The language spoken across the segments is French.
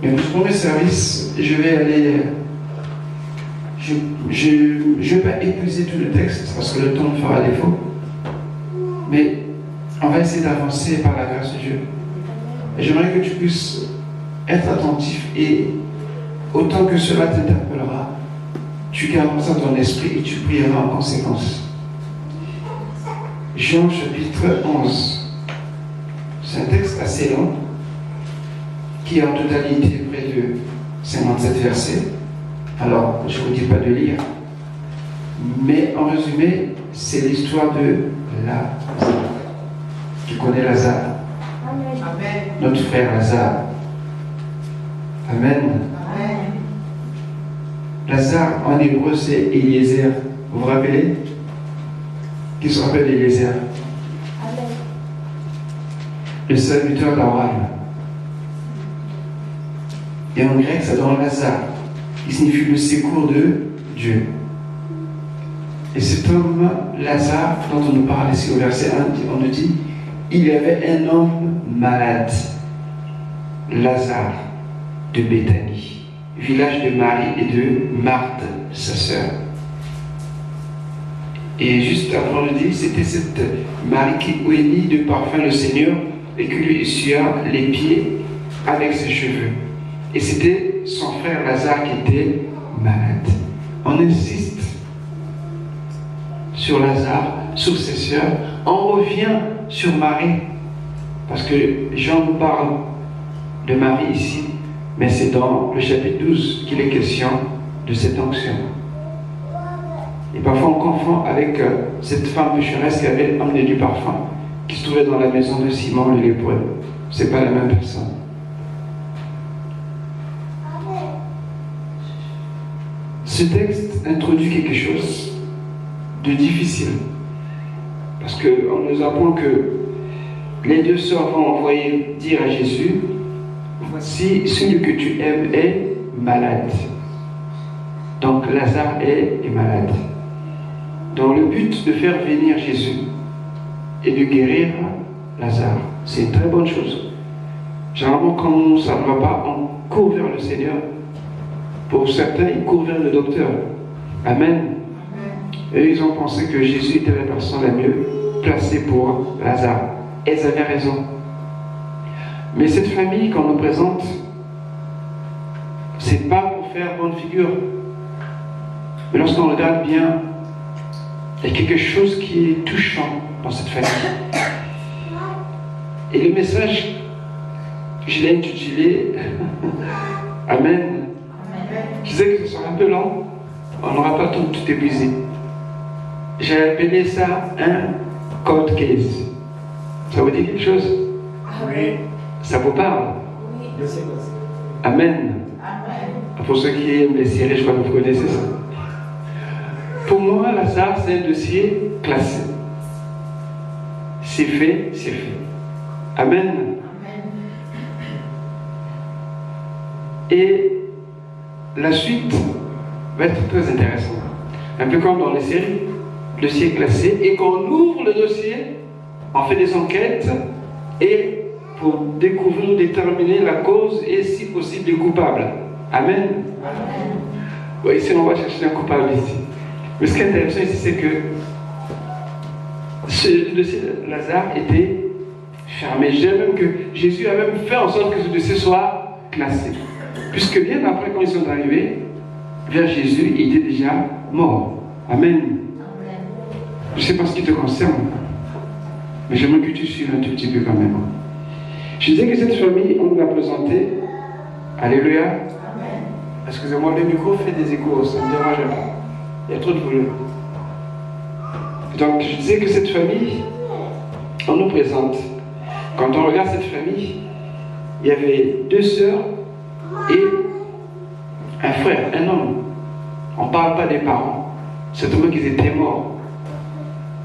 Mais pour ce premier service, je vais aller. Je ne vais pas épuiser tout le texte parce que le temps me fera défaut. Mais on va essayer d'avancer par la grâce de Dieu. Et j'aimerais que tu puisses être attentif et autant que cela t'interpellera, tu garderas ça dans ton esprit et tu prieras en conséquence. Jean chapitre 11. C'est un texte assez long qui est en totalité près de 57 versets. Alors, je ne vous dis pas de lire. Mais en résumé, c'est l'histoire de Lazare. Tu connais Lazare? Amen. Notre frère Lazare. Amen. Amen. Lazare en hébreu c'est Eliezer. Vous vous rappelez? Qui se rappelle d'Eliezer? Amen. Le serviteur d'Abraham. Et en grec ça donne Lazare, qui signifie le secours de Dieu. Et cet homme, Lazare, dont on nous parle ici au verset 1, on nous dit, il y avait un homme malade, Lazare, de Béthanie, village de Marie et de Marthe, sa sœur. Et juste après, on nous dit, c'était cette Marie qui oignit de parfum le Seigneur et qui lui essuya les pieds avec ses cheveux. Et c'était son frère Lazare qui était malade. On insiste sur Lazare, sur ses sœurs. On revient sur Marie. Parce que Jean nous parle de Marie ici, mais c'est dans le chapitre 12 qu'il est question de cette onction. Et parfois on confond avec cette femme pécheresse qui avait emmené du parfum, qui se trouvait dans la maison de Simon le lépreux. Ce n'est pas la même personne. Ce texte introduit quelque chose de difficile. Parce qu'on nous apprend que les deux sœurs vont envoyer dire à Jésus, voici celui que tu aimes est malade. Donc Lazare est malade. Dans le but de faire venir Jésus et de guérir Lazare. C'est une très bonne chose. Généralement, quand ça ne va pas, on court vers le Seigneur. Pour certains, ils courent vers le docteur. Amen. Et ils ont pensé que Jésus était la personne la mieux placée pour Lazare. Et ils avaient raison. Mais cette famille qu'on nous présente, c'est pas pour faire bonne figure. Mais lorsqu'on regarde bien, il y a quelque chose qui est touchant dans cette famille. Et le message, je l'ai intitulé Amen. Je disais que ce sera un peu long, on n'aura pas tout épuisé. J'ai appelé ça un cold case. Ça vous dit quelque chose? Oui. Ça vous parle? Oui. Amen. Amen. Pour ceux qui aiment les séries, je crois que vous connaissez ça. Pour moi, Lazare, c'est un dossier classé. C'est fait, c'est fait. Amen. Amen. Et la suite va être très intéressante. Un peu comme dans les séries, dossier classé, et qu'on ouvre le dossier, on fait des enquêtes, et pour découvrir, déterminer la cause et si possible les coupables. Amen. Amen. Oui, ici on va chercher un coupable ici. Mais ce qui est intéressant ici, c'est que ce dossier de Lazare était fermé. Je dirais même que Jésus a même fait en sorte que ce dossier soit classé. Puisque bien après, quand ils sont arrivés vers Jésus, il était déjà mort. Amen. Amen. Je ne sais pas ce qui te concerne, mais j'aimerais que tu suives un tout petit peu quand même. Je disais que cette famille, on nous l'a présentée. Alléluia. Amen. Excusez-moi, le micro fait des échos, ça me dérange un peu. Il y a trop de volume. Donc, je disais que cette famille, on nous présente. Quand on regarde cette famille, il y avait deux sœurs et un frère, un homme. On ne parle pas des parents. Certainement qu'ils étaient morts.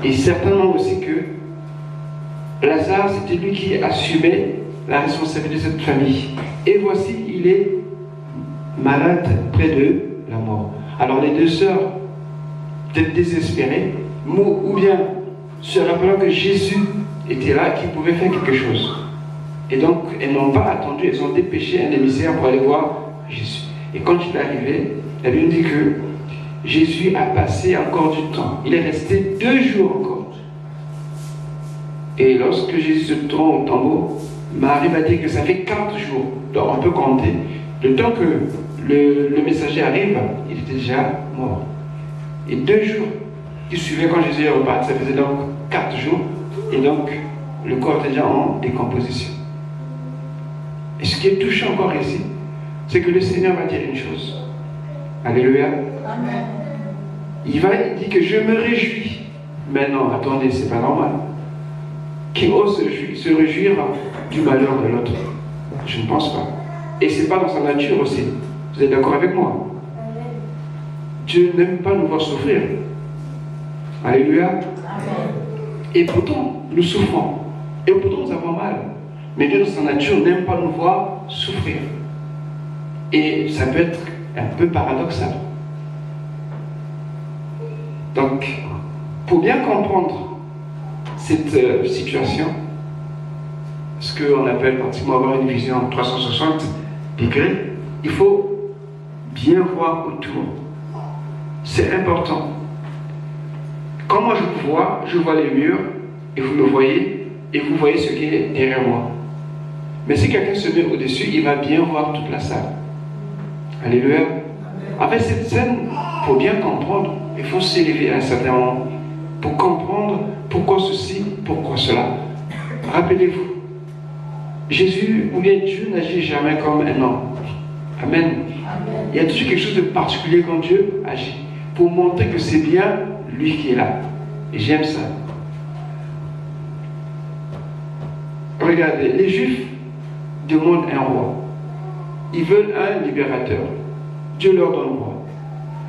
Et certainement aussi que Lazare, c'était lui qui assumait la responsabilité de cette famille. Et voici, il est malade près de la mort. Alors les deux sœurs, peut-être désespérées, ou bien se rappelant que Jésus était là, qui pouvait faire quelque chose. Et donc, elles n'ont pas attendu, elles ont dépêché un émissaire pour aller voir Jésus. Et quand il est arrivé, la Bible dit que Jésus a passé encore du temps. Il est resté 2 jours encore. Et lorsque Jésus se tourne au tombeau, Marie va dire que ça fait 4 jours. Donc on peut compter. Le temps que le messager arrive, il était déjà mort. Et 2 jours qui suivaient quand Jésus est reparti, ça faisait donc 4 jours. Et donc, le corps était déjà en décomposition. Et ce qui est touchant encore ici, c'est que le Seigneur va dire une chose. Alléluia. Amen. Il dit que je me réjouis. Mais non, attendez, c'est pas normal. Qui ose se réjouir du malheur de l'autre? Je ne pense pas. Et c'est pas dans sa nature aussi. Vous êtes d'accord avec moi? Dieu n'aime pas nous voir souffrir. Alléluia. Amen. Et pourtant, nous souffrons. Et pourtant, nous avons mal. Mais Dieu, dans sa nature, n'aime pas nous voir souffrir. Et ça peut être un peu paradoxal. Donc, pour bien comprendre cette situation, ce qu'on appelle pratiquement avoir une vision 360 degrés, il faut bien voir autour. C'est important. Quand moi je vois les murs, et vous me voyez, et vous voyez ce qui est derrière moi. Mais si quelqu'un se met au-dessus, il va bien voir toute la salle. Alléluia. Avec cette scène, pour bien comprendre, il faut s'élever à un certain moment pour comprendre pourquoi ceci, pourquoi cela. Rappelez-vous, Jésus ou bien Dieu n'agit jamais comme un homme. Amen. Il y a toujours quelque chose de particulier quand Dieu agit, pour montrer que c'est bien lui qui est là. Et j'aime ça. Regardez, les Juifs demandent un roi. Ils veulent un libérateur. Dieu leur donne un roi.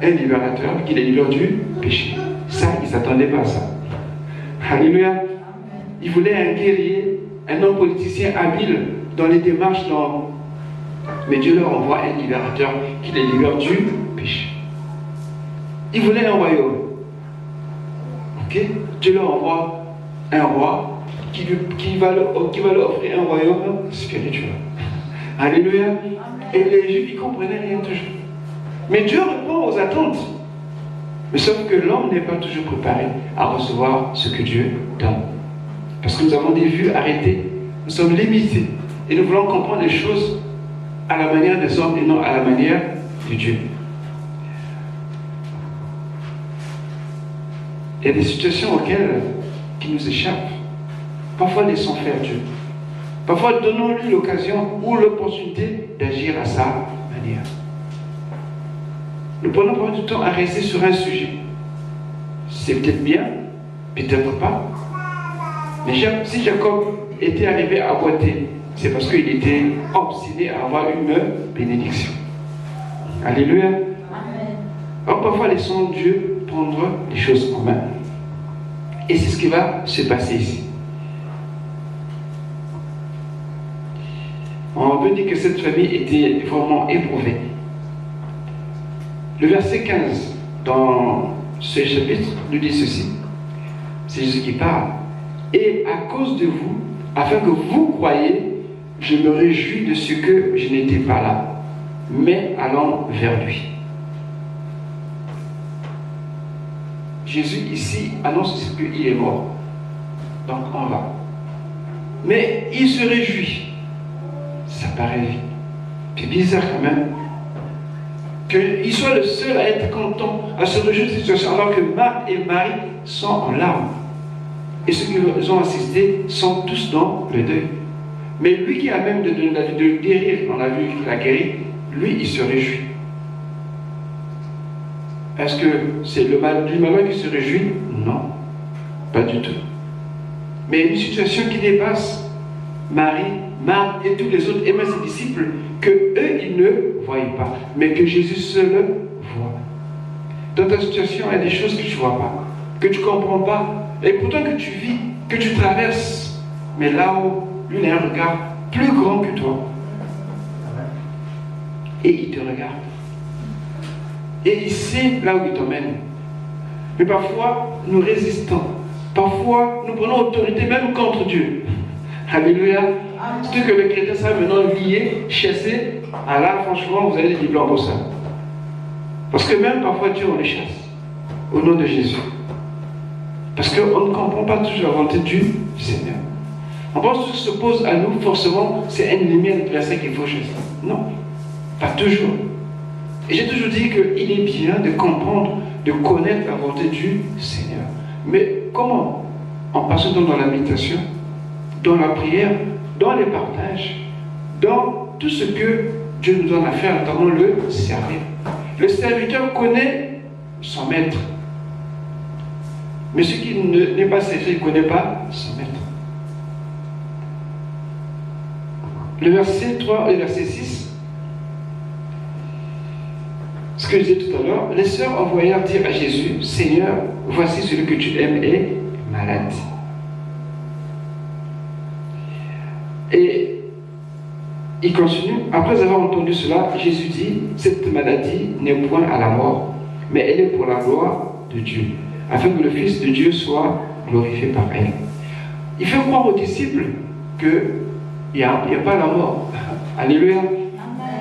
Un libérateur qui les libère du péché. Ça, ils ne s'attendaient pas à ça. Alléluia. Ils voulaient un guerrier, un homme politicien habile dans les démarches. Mais Dieu leur envoie un libérateur qui les libère du péché. Ils voulaient un royaume. Ok? Dieu leur envoie un roi qui va leur offrir un royaume spirituel. Alléluia. Et les Juifs, ils ne comprenaient rien toujours. Mais Dieu répond aux attentes. Mais sauf que l'homme n'est pas toujours préparé à recevoir ce que Dieu donne. Parce que nous avons des vues arrêtées. Nous sommes limités. Et nous voulons comprendre les choses à la manière des hommes et non à la manière de Dieu. Il y a des situations qui nous échappent. Parfois, laissons faire Dieu. Parfois, donnons-lui l'occasion ou l'opportunité d'agir à sa manière. Nous prenons pas du temps à rester sur un sujet. C'est peut-être bien, peut-être pas. Mais si Jacob était arrivé à boiter, c'est parce qu'il était obstiné à avoir une bénédiction. Alléluia. Alors parfois, laissons Dieu prendre les choses en main. Et c'est ce qui va se passer ici. On peut dire que cette famille était vraiment éprouvée. Le verset 15 dans ce chapitre nous dit ceci. C'est Jésus qui parle. Et à cause de vous, afin que vous croyiez, je me réjouis de ce que je n'étais pas là, mais allons vers lui. Jésus ici annonce qu'il est mort. Donc on va. Mais il se réjouit. Ça paraît c'est bizarre quand même. Qu'il soit le seul à être content, à se réjouir de cette situation, alors que Marthe et Marie sont en larmes. Et ceux qui ont assisté sont tous dans le deuil. Mais lui qui a même donné la vie de guérir, on a vu qu'il a guéri, lui il se réjouit. Est-ce que c'est le malheureux qui se réjouit? Non, pas du tout. Mais une situation qui dépasse Marie, Marthe et tous les autres, et même ses disciples, que eux ils ne voyaient pas, mais que Jésus seul voit. Dans ta situation, il y a des choses que tu ne vois pas, que tu ne comprends pas, et pourtant que tu vis, que tu traverses, mais là-haut, lui il a un regard plus grand que toi. Et il te regarde. Et il sait là où il t'emmène. Mais parfois, nous résistons. Parfois, nous prenons autorité même contre Dieu. Alléluia. Surtout que les chrétiens savent maintenant lier, chasser. Ah là, franchement, vous avez des diplômes pour ça. Parce que même parfois Dieu, on les chasse. Au nom de Jésus. Parce qu'on ne comprend pas toujours la volonté du Seigneur. On pense que tout se pose à nous, forcément, c'est un ennemi adversaire qu'il faut chasser. Non, pas toujours. Et j'ai toujours dit qu'il est bien de comprendre, de connaître la volonté du Seigneur. Mais comment? En passant dans la méditation, dans la prière, dans les partages, dans tout ce que Dieu nous donne à faire, notamment le servir. Le serviteur connaît son maître. Mais ce qui n'est pas serviteur, il ne connaît pas son maître. Le verset 3 et le verset 6, ce que je disais tout à l'heure, les sœurs envoyèrent dire à Jésus, Seigneur, voici celui que tu aimes est malade. Et il continue, après avoir entendu cela, Jésus dit, cette maladie n'est point à la mort, mais elle est pour la gloire de Dieu, afin que le Fils de Dieu soit glorifié par elle. Il fait croire aux disciples qu'il n'y a pas la mort. Alléluia.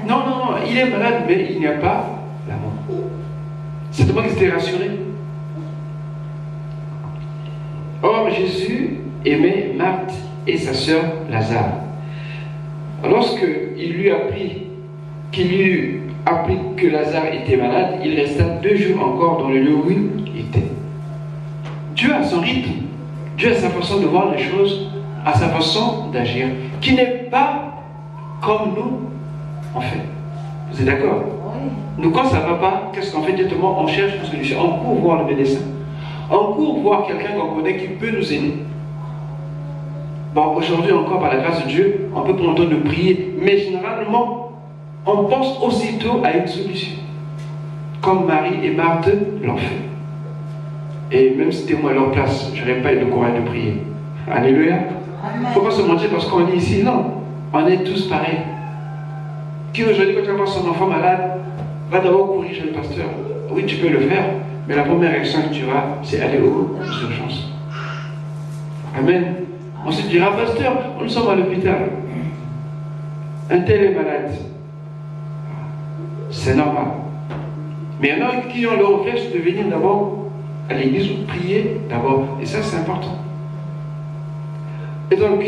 Non, il est malade, mais il n'y a pas la mort. C'est moi qui s'était rassuré. Or, Jésus aimait Marthe et sa sœur Lazare. Lorsqu'il lui apprit que Lazare était malade, il resta 2 jours encore dans le lieu où il était. Dieu a son rythme, Dieu a sa façon de voir les choses, a sa façon d'agir, qui n'est pas comme nous, en fait. Vous êtes d'accord? Oui. Nous, quand ça ne va pas, qu'est-ce qu'on fait directement? On cherche une solution. On court voir le médecin. On court voir quelqu'un qu'on connaît qui peut nous aider. Bon, aujourd'hui encore, par la grâce de Dieu, on peut prendre le temps de prier, mais généralement, on pense aussitôt à une solution. Comme Marie et Marthe l'ont fait. Et même si c'était moi à leur place, je n'aurais pas eu le courage de prier. Alléluia. Il ne faut pas se mentir parce qu'on est ici, non. On est tous pareils. Qui aujourd'hui, quand tu vas voir son enfant malade, va d'abord courir chez le pasteur. Oui, tu peux le faire, mais la première réaction que tu as, c'est aller aux urgences. Amen. Ensuite, tu diras, pasteur, nous sommes à l'hôpital. Un tel est malade. C'est normal. Mais il y en a qui ont le réflexe de venir d'abord à l'église ou prier d'abord. Et ça, c'est important. Et donc,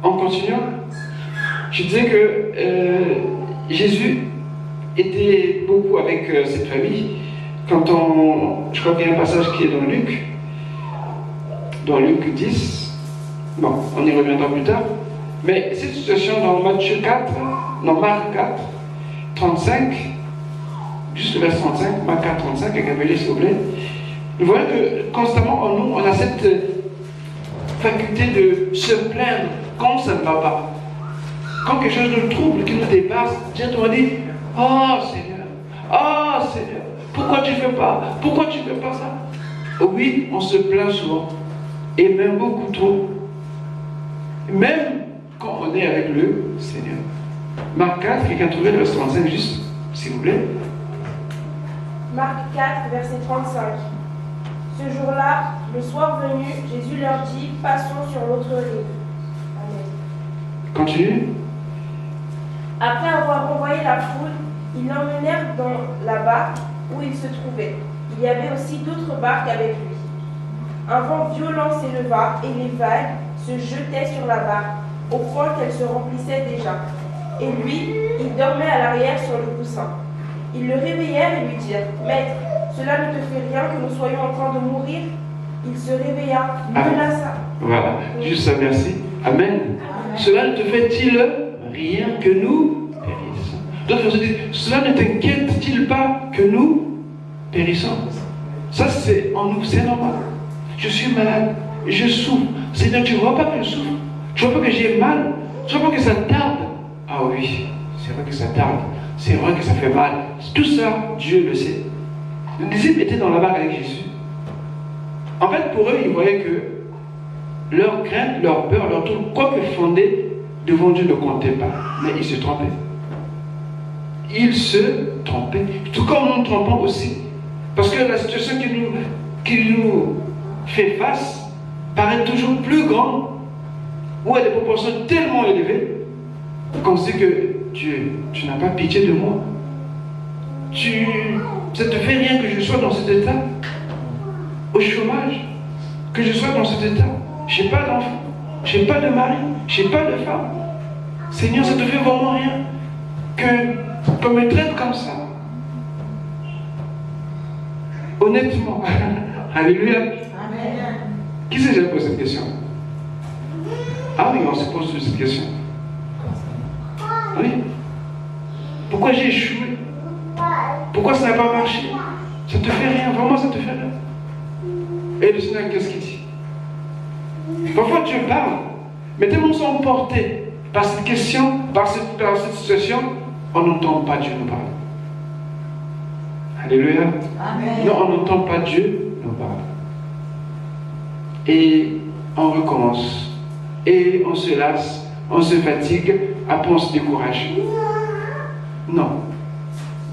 en continuant, je disais que Jésus était beaucoup avec cette famille. Quand je crois qu'il y a un passage qui est dans Luc 10. Bon, on y reviendra plus tard. Mais cette situation dans Marc 4, 35, juste le verset 35, Marc 4, 35, avec un s'il vous plaît. Vous voyez que constamment en nous, on a cette faculté de se plaindre quand ça ne va pas. Quand quelque chose nous trouble, qui nous dépasse, directement dit, oh Seigneur, pourquoi tu ne fais pas? Pourquoi tu ne fais pas ça? Oui, on se plaint souvent. Et même beaucoup trop. Même quand on est avec le Seigneur. Marc 4, quelqu'un trouvait le verset 35 juste, s'il vous plaît. Marc 4, verset 35. Ce jour-là, le soir venu, Jésus leur dit, passons sur l'autre rive. Amen. Continue. Après avoir renvoyé la foule, ils l'emmenèrent dans la barque où il se trouvait. Il y avait aussi d'autres barques avec lui. Un vent violent s'éleva et les vagues se jetaient sur la barque, au point qu'elle se remplissait déjà. Et lui, il dormait à l'arrière sur le coussin. Ils le réveillèrent et lui dirent, « Maître, cela ne te fait rien que nous soyons en train de mourir ?» Il se réveilla, menaça. Voilà, juste ça, merci. Amen. Amen. Cela ne te fait-il rien que nous périssons? D'autres se disent, cela ne t'inquiète-t-il pas que nous périssons? Ça, c'est en nous, c'est normal. Je suis malade, je souffre. Seigneur, tu ne vois pas que je souffre? Tu ne vois pas que j'ai mal? Tu ne vois pas que ça tarde? Ah oui, c'est vrai que ça tarde. C'est vrai que ça fait mal. Tout ça, Dieu le sait. Les disciples étaient dans la barque avec Jésus. En fait, pour eux, ils voyaient que leur crainte, leur peur, leur tout, quoi que fondé, devant Dieu ne comptait pas. Mais ils se trompaient. Ils se trompaient. Tout comme nous nous trompons aussi. Parce que la situation qui nous fait face paraît toujours plus grande ou à des proportions tellement élevées qu'on sait que Dieu, tu n'as pas pitié de moi. Ça ne te fait rien que je sois dans cet état, au chômage, que je sois dans cet état. Je n'ai pas d'enfant, je n'ai pas de mari, je n'ai pas de femme. Seigneur, ça ne te fait vraiment rien qu'on me traite comme ça. Honnêtement, alléluia. Amen. Qui s'est déjà posé cette question? Ah oui, on se pose cette question. Oui. Pourquoi j'ai échoué? Pourquoi ça n'a pas marché? Ça ne te fait rien, vraiment ça ne te fait rien. Et le Seigneur, qu'est-ce qu'il dit? Parfois Dieu parle, mais tellement on s'est emporté par cette question, par cette situation, on n'entend pas Dieu nous parler. Alléluia. Amen. Non, on n'entend pas Dieu nous parler. Et on recommence. Et on se lasse, on se fatigue, après on se décourage. Non.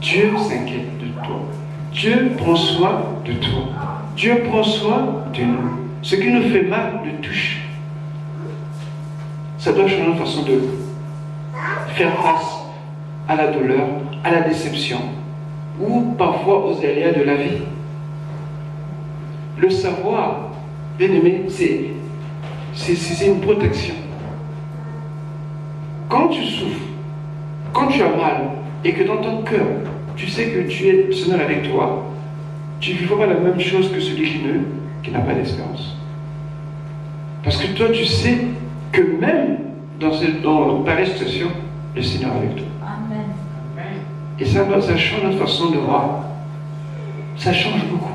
Dieu s'inquiète de toi. Dieu prend soin de toi. Dieu prend soin de nous. Ce qui nous fait mal nous touche. Ça doit changer notre façon de faire face à la douleur, à la déception, ou parfois aux aléas de la vie. Le savoir, bien aimé, c'est une protection. Quand tu souffres, quand tu as mal, et que dans ton cœur, tu sais que tu es le Seigneur avec toi, tu ne vivras pas la même chose que celui qui n'a pas d'espérance. Parce que toi, tu sais que même dans pareille situation, le Seigneur est avec toi. Amen. Et ça change notre façon de voir. Ça change beaucoup.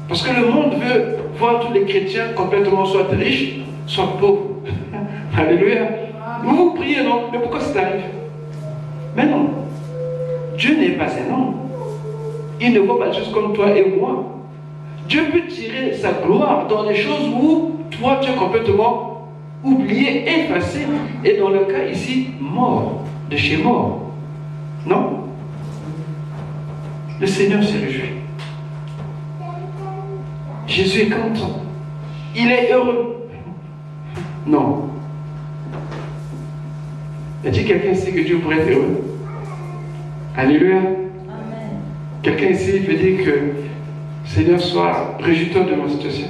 Parce que le monde veut voir tous les chrétiens complètement soit riches, soit pauvres. Alléluia. Vous priez, non? Mais pourquoi ça t'arrive? Mais non. Dieu n'est pas un homme. Il ne voit pas les choses comme toi et moi. Dieu peut tirer sa gloire dans des choses où toi tu es complètement oublié, effacé. Et dans le cas ici, mort, de chez mort. Non? Le Seigneur se réjouit. Jésus est content. Il est heureux. Non. Y a-t-il quelqu'un ici que Dieu pourrait être heureux? Alléluia. Amen. Quelqu'un ici veut dire que Seigneur soit réjouissant de ma situation.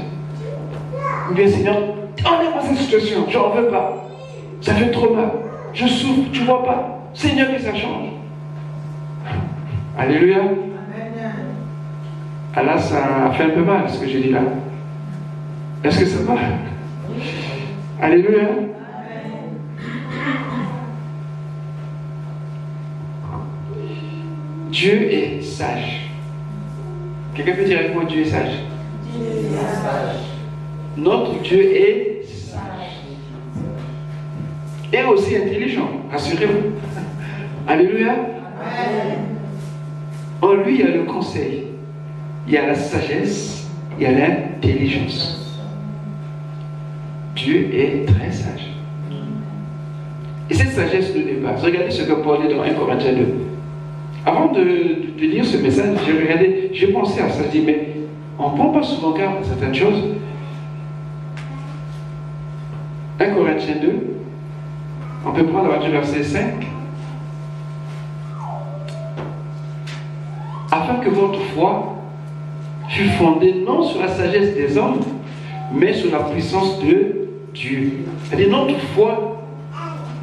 Ou bien Seigneur, enlève-moi cette situation, je n'en veux pas. Ça fait trop mal. Je souffre, tu ne vois pas. Seigneur, que ça change. Alléluia. Amen. Ah là, ça fait un peu mal ce que j'ai dit là. Est-ce que ça va? Alléluia. Amen. Dieu est sage. Quelqu'un peut dire avec moi, Dieu est sage. Dieu est sage. Notre Dieu est sage. Et aussi intelligent, rassurez-vous. Alléluia. Amen. En lui, il y a le conseil, il y a la sagesse, il y a l'intelligence. Dieu est très sage. Et cette sagesse nous dépasse. Regardez ce que Paul dit dans 1 Corinthiens 2. Avant de lire ce message, j'ai pensé à ça. Je dis, mais on ne prend pas souvent garde à certaines choses. 1 Corinthiens 2, on peut prendre à partir du verset 5. Afin que votre foi fût fondée non sur la sagesse des hommes, mais sur la puissance de Dieu. C'est-à-dire, notre foi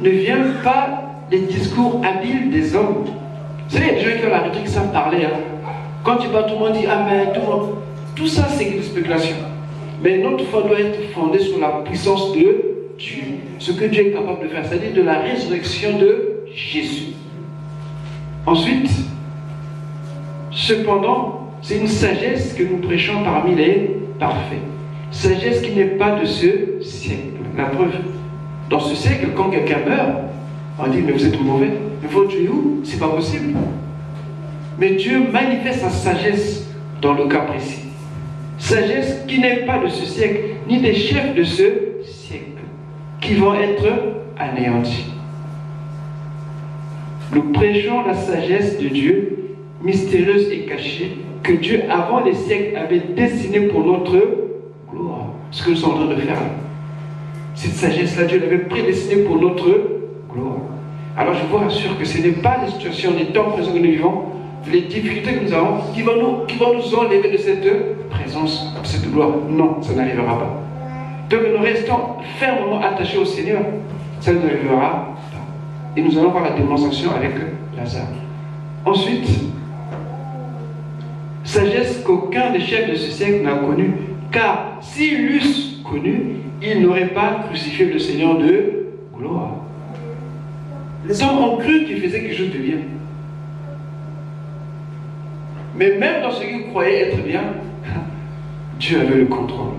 ne vient pas des discours habiles des hommes. Vous savez, il y a des gens qui ont la rhétorique, qui savent parler. Hein. Quand tu parles, tout le monde dit Amen, tout le monde. Tout ça, c'est une spéculation. Mais notre foi doit être fondée sur la puissance de Dieu. Ce que Dieu est capable de faire, c'est-à-dire de la résurrection de Jésus. Ensuite, cependant, c'est une sagesse que nous prêchons parmi les parfaits. Sagesse qui n'est pas de ce siècle. La preuve, dans ce siècle, quand quelqu'un meurt, on dit, mais vous êtes mauvais. Mais votre Dieu où? C'est pas possible. Mais Dieu manifeste sa sagesse dans le cas précis. Sagesse qui n'est pas de ce siècle, ni des chefs de ce siècle, qui vont être anéantis. Nous prêchons la sagesse de Dieu, mystérieuse et cachée, que Dieu, avant les siècles, avait destinée pour notre gloire. Ce que nous sommes en train de faire là. Cette sagesse-là, Dieu l'avait prédestinée pour notre gloire. Alors je vous rassure que ce n'est pas les situations, les temps présents que nous vivons, les difficultés que nous avons, qui vont nous enlever de cette présence, de cette gloire. Non, ça n'arrivera pas. Donc nous restons fermement attachés au Seigneur. Ça n'arrivera pas. Et nous allons voir la démonstration avec Lazare. Ensuite, sagesse qu'aucun des chefs de ce siècle n'a connue. Car s'ils l'eussent connu, ils n'auraient pas crucifié le Seigneur de gloire. Les hommes ont cru qu'il faisait quelque chose de bien. Mais même dans ce qu'ils croyaient être bien, Dieu avait le contrôle.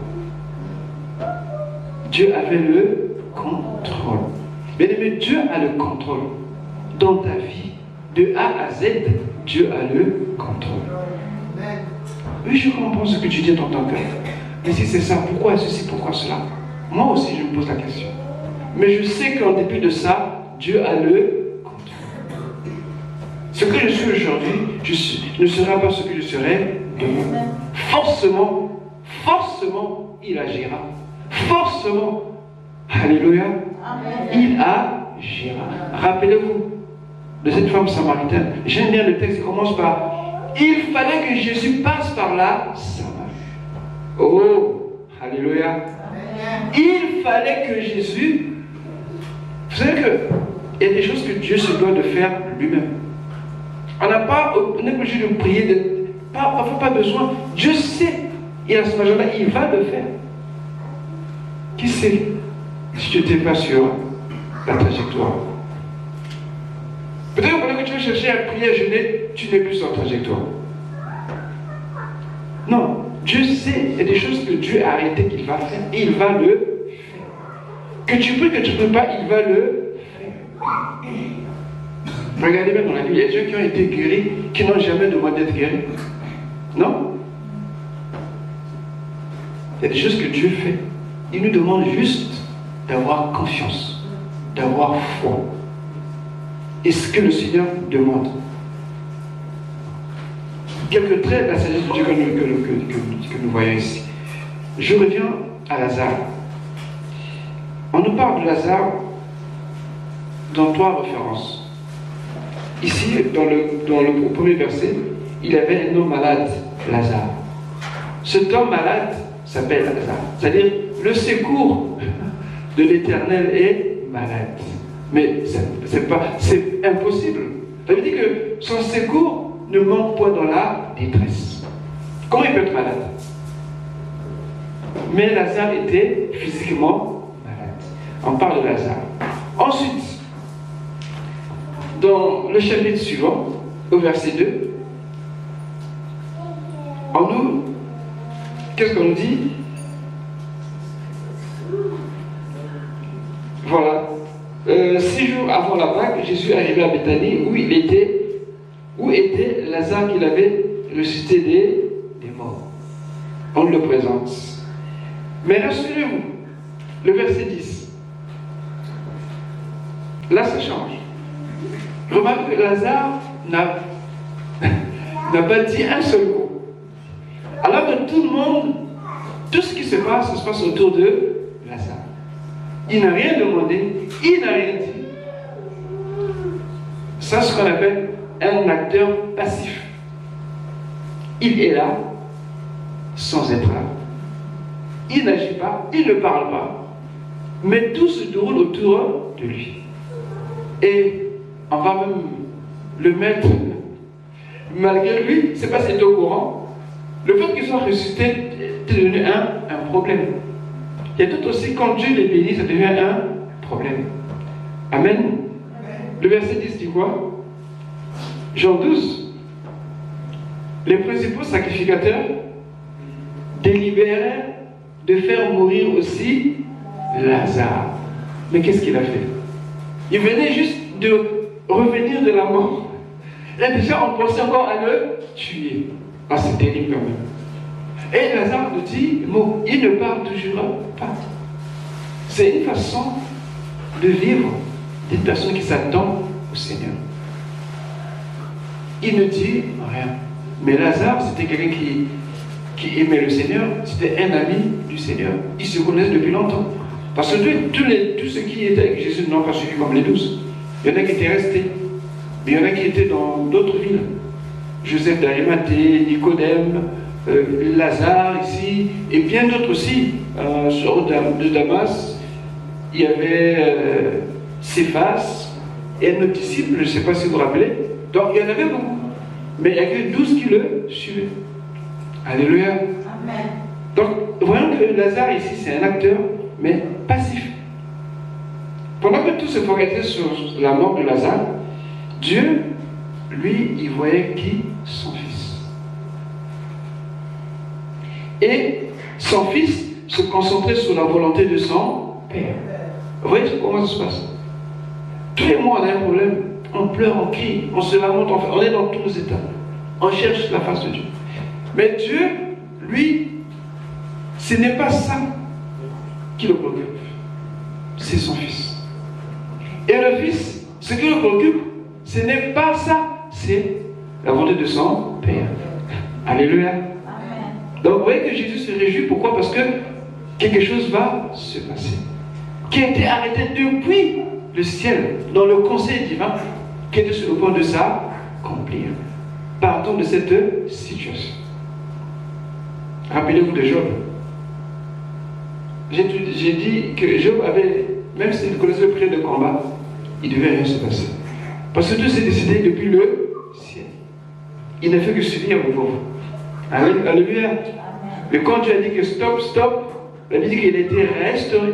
Dieu avait le contrôle. Bien-aimé, Dieu a le contrôle. Dans ta vie, de A à Z, Dieu a le contrôle. Oui, je comprends ce que tu dis dans ton cœur. Mais si c'est ça, pourquoi ceci, pourquoi cela? Moi aussi, je me pose la question. Mais je sais qu'en dépit de ça, Dieu a le contrôle. Ce que je suis aujourd'hui, ne sera pas ce que je serai demain. Forcément, il agira. Forcément, alléluia, il agira. Rappelez-vous de cette femme samaritaine. J'aime bien le texte qui commence par il fallait que Jésus passe par là, Samarie. Oh, alléluia. Il fallait que Jésus. Vous savez qu'il y a des choses que Dieu se doit de faire lui-même. On n'est pas obligé de prier, parfois pas besoin. Dieu sait, il a son agenda, il va le faire. Qui sait si tu n'étais pas sur la trajectoire? Peut-être pendant que tu veux chercher à prier, à jeûner, tu n'es plus sur la trajectoire. Non, Dieu sait, il y a des choses que Dieu a arrêté qu'il va faire et il va le faire. Que tu pries, que tu ne peux pas, il va le faire. Regardez bien dans la Bible, il y a des gens qui ont été guéris, qui n'ont jamais demandé d'être guéris. Non? Il y a des choses que Dieu fait. Il nous demande juste d'avoir confiance, d'avoir foi. Et ce que le Seigneur demande. Quelques traits de la sagesse de Dieu que nous voyons ici. Je reviens à Lazare. On nous parle de Lazare dans 3 références. Ici, dans le premier verset, il avait un homme malade, Lazare. Cet homme malade s'appelle Lazare. C'est-à-dire, le secours de l'Éternel est malade. Mais c'est impossible. Ça veut dire que son secours ne manque pas dans la détresse. Comment il peut être malade? Mais Lazare était physiquement malade. On parle de Lazare. Ensuite, dans le chapitre suivant, au verset 2, qu'est-ce qu'on nous dit? Voilà. 6 jours avant la Pâque, Jésus arrivait à Béthanie où était Lazare qu'il avait ressuscité des morts. On le présente. Mais rassurez-vous, le verset 10. Là, ça change. Remarquez que Lazare n'a pas dit un seul mot. Alors que tout le monde, tout ce qui se passe autour de Lazare. Il n'a rien demandé, il n'a rien dit. Ça, c'est ce qu'on appelle un acteur passif. Il est là, sans être là. Il n'agit pas, il ne parle pas. Mais tout se déroule autour de lui. Et on va même le mettre, malgré lui, c'est pas s'il est au courant. Le fait qu'il soit ressuscité est devenu un problème. Il y a d'autres aussi, quand Dieu les bénit, ça devient un problème. Amen. Le verset 10 dit quoi? Jean 12. Les principaux sacrificateurs délibérèrent de faire mourir aussi Lazare. Mais qu'est-ce qu'il a fait? Il venait juste de revenir de la mort. Et déjà, on pensait encore à le tuer. Ah, c'est terrible quand même. Et Lazare nous dit, il ne parle toujours pas. C'est une façon de vivre d'une personne qui s'attend au Seigneur. Il ne dit rien. Mais Lazare, c'était quelqu'un qui aimait le Seigneur, c'était un ami du Seigneur. Ils se connaissent depuis longtemps. Parce que tous ceux qui étaient avec Jésus n'ont pas suivi comme les 12. Il y en a qui étaient restés. Mais il y en a qui étaient dans d'autres villes. Joseph d'Arimathée, Nicodème, Lazare ici, et bien d'autres aussi. Sur de Damas, il y avait Céphas et un autre disciple, je ne sais pas si vous vous rappelez. Donc il y en avait beaucoup. Mais il n'y a que 12 qui le suivaient. Alléluia. Amen. Donc, voyons que Lazare ici, c'est un acteur, mais passif. Pendant que tout se focalisait sur la mort de Lazare, Dieu, lui, il voyait qui? Son fils. Et son fils se concentrait sur la volonté de son Père. Vous voyez comment ça se passe? Tous les mois, on a un problème. On pleure, on crie, on se lamente, on est dans tous nos états. On cherche la face de Dieu. Mais Dieu, lui, ce n'est pas ça qui le préoccupe. C'est son fils. Et le fils, ce qui le préoccupe, ce n'est pas ça. C'est la volonté de son Père. Alléluia. Amen. Donc vous voyez que Jésus se réjouit. Pourquoi? Parce que quelque chose va se passer. Qui a été arrêté depuis le ciel, dans le conseil divin, qui était sur le point de s'accomplir. Partons de cette situation. Rappelez-vous de Job. J'ai dit que Job avait, même s'il connaissait le prix de combat, il ne devait rien se passer. Parce que Dieu s'est décidé depuis le ciel. Il n'a fait que subir le pauvre. Amen. Alléluia. Mais quand Dieu a dit que stop, la Bible dit qu'il a été restauré.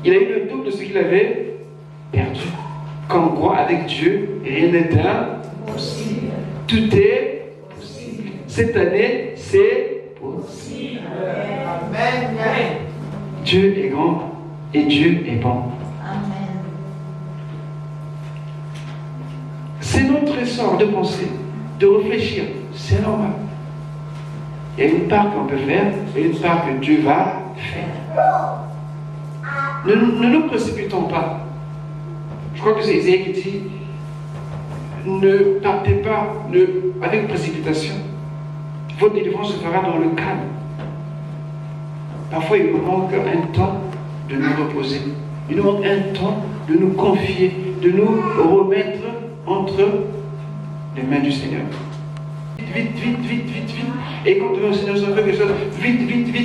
Il a eu le double de ce qu'il avait perdu. Comme quoi, avec Dieu, rien n'est impossible. Tout est possible. Cette année, c'est possible. Amen. Dieu est grand et Dieu est bon. Amen. C'est notre essor de penser, de réfléchir. C'est normal. Il y a une part qu'on peut faire et une part que Dieu va faire. Ne nous précipitons pas. Je crois que c'est Isaïe qui dit ne partez pas avec précipitation. Votre délivrance se fera dans le calme. Parfois, il nous manque un temps de nous reposer. Il nous manque un temps de nous confier, de nous remettre entre les mains du Seigneur. Vite. Et quand le Seigneur s'en fait quelque chose, vite.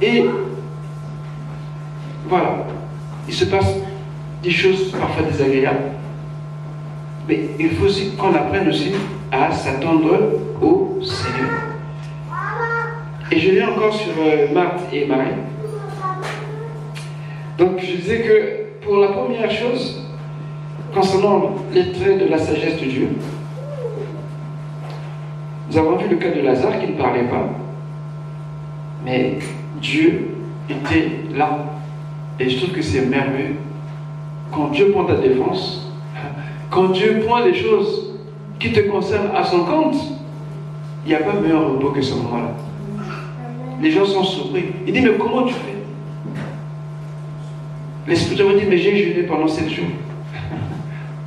Et voilà. Il se passe des choses parfois désagréables. Mais il faut aussi qu'on apprenne aussi à s'attendre au Seigneur. Et je viens encore sur Marthe et Marie. Donc je disais que pour la première chose, concernant les traits de la sagesse de Dieu, nous avons vu le cas de Lazare qui ne parlait pas, mais Dieu était là. Et je trouve que c'est merveilleux. Quand Dieu prend ta défense, quand Dieu prend les choses qui te concernent à son compte, il n'y a pas meilleur repos que ce moment-là. Les gens sont surpris. Ils disent, mais comment tu fais? L'Esprit de Dieu me dit, mais j'ai jeûné pendant 7 jours.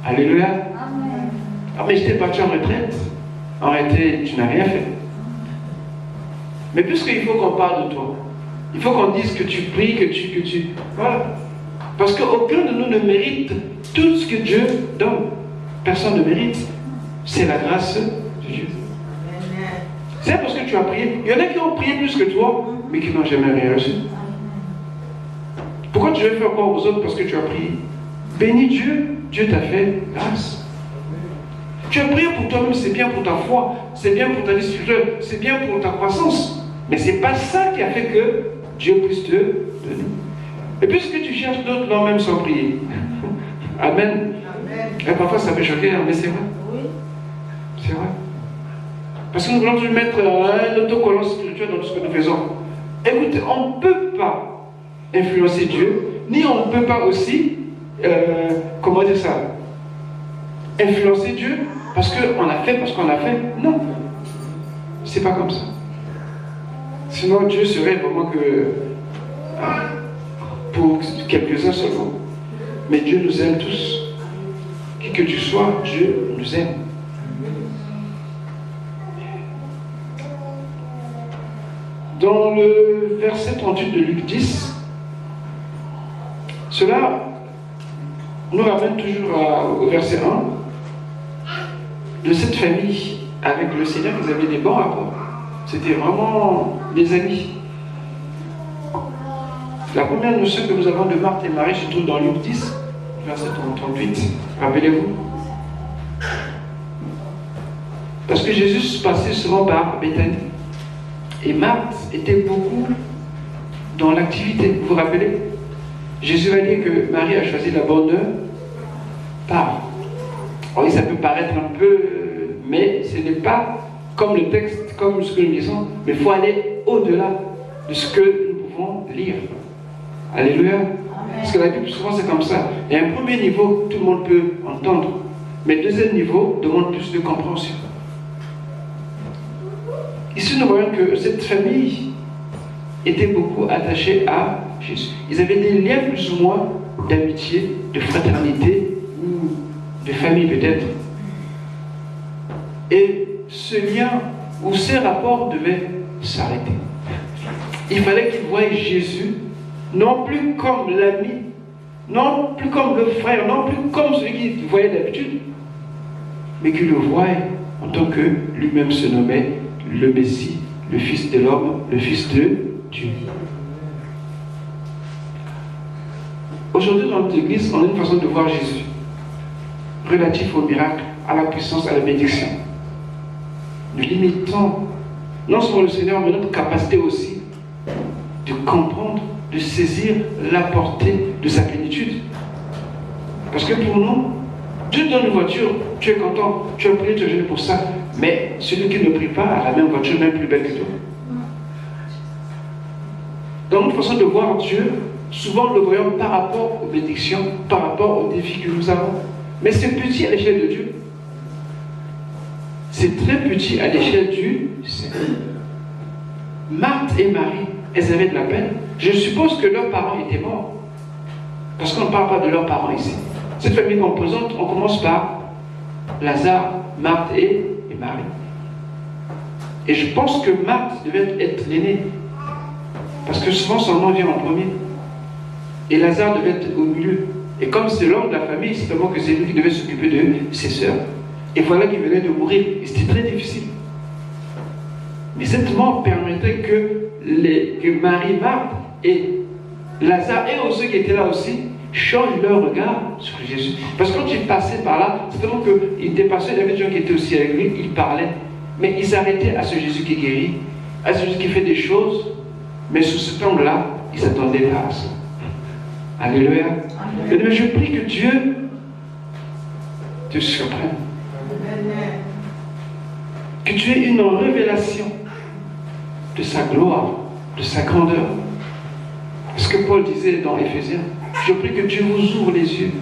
Alléluia. Amen. Ah, mais j'étais parti en retraite. En réalité, tu n'as rien fait. Mais puisqu'il faut qu'on parle de toi, il faut qu'on dise que tu pries, que tu... Voilà. Parce qu'aucun de nous ne mérite tout ce que Dieu donne. Personne ne mérite. C'est la grâce de Dieu. C'est parce que tu as prié. Il y en a qui ont prié plus que toi, mais qui n'ont jamais rien reçu. Pourquoi tu veux faire croire aux autres parce que tu as prié? Bénis Dieu, Dieu t'a fait grâce. Tu as prié pour toi-même, c'est bien pour ta foi, c'est bien pour ta vie spirituelle, c'est bien pour ta croissance. Mais ce n'est pas ça qui a fait que Dieu puisse te donner. Et puisque tu cherches d'autres non même sans prier. Amen. Et parfois ça peut choquer, mais c'est vrai. Oui. C'est vrai. Parce que nous voulons toujours mettre un autocollant spirituel dans tout ce que nous faisons. Écoutez, on ne peut pas influencer Dieu, ni on ne peut pas aussi, comment dire ça, influencer Dieu parce qu'on a fait, parce qu'on a fait. Non. C'est pas comme ça. Sinon Dieu serait vraiment que pour quelques-uns seulement. Mais Dieu nous aime tous. Qui que tu sois, Dieu nous aime. Dans le verset 38 de Luc 10, Cela nous ramène toujours au verset 1. De cette famille, avec le Seigneur, ils avaient des bons rapports. C'était vraiment des amis. La première notion que nous avons de Marthe et Marie se trouve dans Luc 10, verset 38. Rappelez-vous. Parce que Jésus passait souvent par Béthanie. Et Marthe était beaucoup dans l'activité. Vous vous rappelez? Jésus a dit que Marie a choisi la bonne part. Oui, ça peut paraître un peu, mais ce n'est pas comme le texte, comme ce que nous disons, mais il faut aller au-delà de ce que nous pouvons lire. Alléluia. Amen. Parce que la Bible, souvent, c'est comme ça. Il y a un premier niveau, tout le monde peut entendre. Mais le deuxième niveau demande plus de compréhension. Ici, nous voyons que cette famille était beaucoup attachée à Jésus. Ils avaient des liens plus ou moins d'amitié, de fraternité, ou de famille peut-être. Et ce lien ou ces rapports devaient s'arrêter. Il fallait qu'ils voient Jésus non plus comme l'ami, non plus comme le frère, non plus comme celui qu'ils voyaient d'habitude, mais qu'ils le voient en tant que lui-même se nommait le Messie, le Fils de l'homme, le Fils de Dieu. Aujourd'hui, dans notre Église, on a une façon de voir Jésus relatif au miracle, à la puissance, à la bénédiction. Nous limitons non seulement le Seigneur, mais notre capacité aussi de comprendre, de saisir la portée de sa plénitude. Parce que pour nous, Dieu donne une voiture, tu es content, tu as prié, tu as jeûné pour ça, mais celui qui ne prie pas a la même voiture, même plus belle que toi. Dans notre façon de voir Dieu, souvent nous le voyons par rapport aux bénédictions, par rapport aux défis que nous avons. Mais c'est petit à l'échelle de Dieu. C'est très petit à l'échelle du Seigneur. Marthe et Marie, elles avaient de la peine. Je suppose que leurs parents étaient morts. Parce qu'on ne parle pas de leurs parents ici. Cette famille composante, on commence par Lazare, Marthe et Marie. Et je pense que Marthe devait être l'aînée. Parce que souvent son nom vient en premier. Et Lazare devait être au milieu. Et comme c'est l'homme de la famille, c'est seulement que c'est lui qui devait s'occuper de ses sœurs. Et voilà qu'il venait de mourir. Et c'était très difficile. Mais cette mort permettait que Marie, Marthe et Lazare et ceux qui étaient là aussi changent leur regard sur Jésus. Parce que quand ils passaient par là, c'est seulement qu'ils étaient passés, il y avait des gens qui étaient aussi avec lui, ils parlaient. Mais ils s'arrêtaient à ce Jésus qui guérit, à ce Jésus qui fait des choses. Mais sous cet angle-là, ils s'attendaient pas à ça. Alléluia. Mais je prie que Dieu te surprenne. Que tu aies une révélation de sa gloire, de sa grandeur. Ce que Paul disait dans Éphésiens, je prie que Dieu vous ouvre les yeux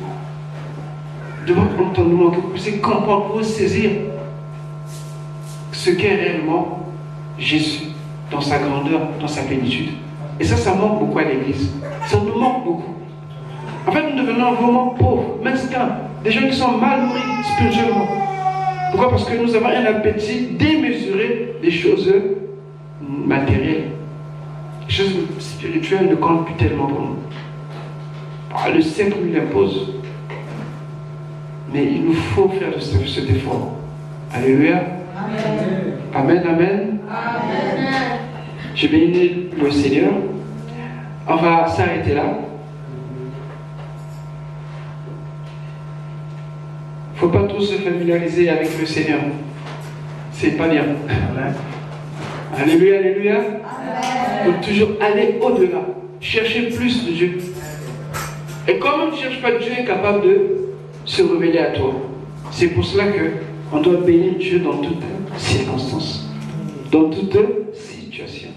de votre entendement, que vous puissiez comprendre, vous saisir ce qu'est réellement Jésus dans sa grandeur, dans sa plénitude. Et ça manque beaucoup à l'Église. Ça nous manque beaucoup. En fait, nous devenons vraiment pauvres, mesquins, des gens qui sont mal nourris spirituellement. Pourquoi? Parce que nous avons un appétit démesuré des choses matérielles. Les choses spirituelles ne comptent plus tellement pour nous. Le siècle nous l'impose. Mais il nous faut faire cet effort. Alléluia. Amen. Amen, amen. Amen. Je bénis le Seigneur. On va s'arrêter là. Il ne faut pas trop se familiariser avec le Seigneur. C'est pas bien. Amen. Alléluia, alléluia. Il faut toujours aller au-delà. Chercher plus de Dieu. Et comme tu ne cherches pas, Dieu est capable de se révéler à toi. C'est pour cela qu'on doit bénir Dieu dans toutes circonstances, dans toute situation.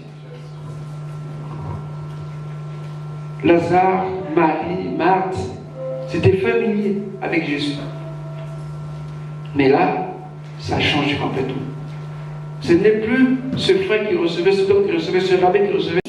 Lazare, Marie, Marthe, c'était familier avec Jésus. Mais là, ça a changé complètement. Ce n'est plus ce frère qui recevait, cet homme qui recevait, ce rabbin qui recevait.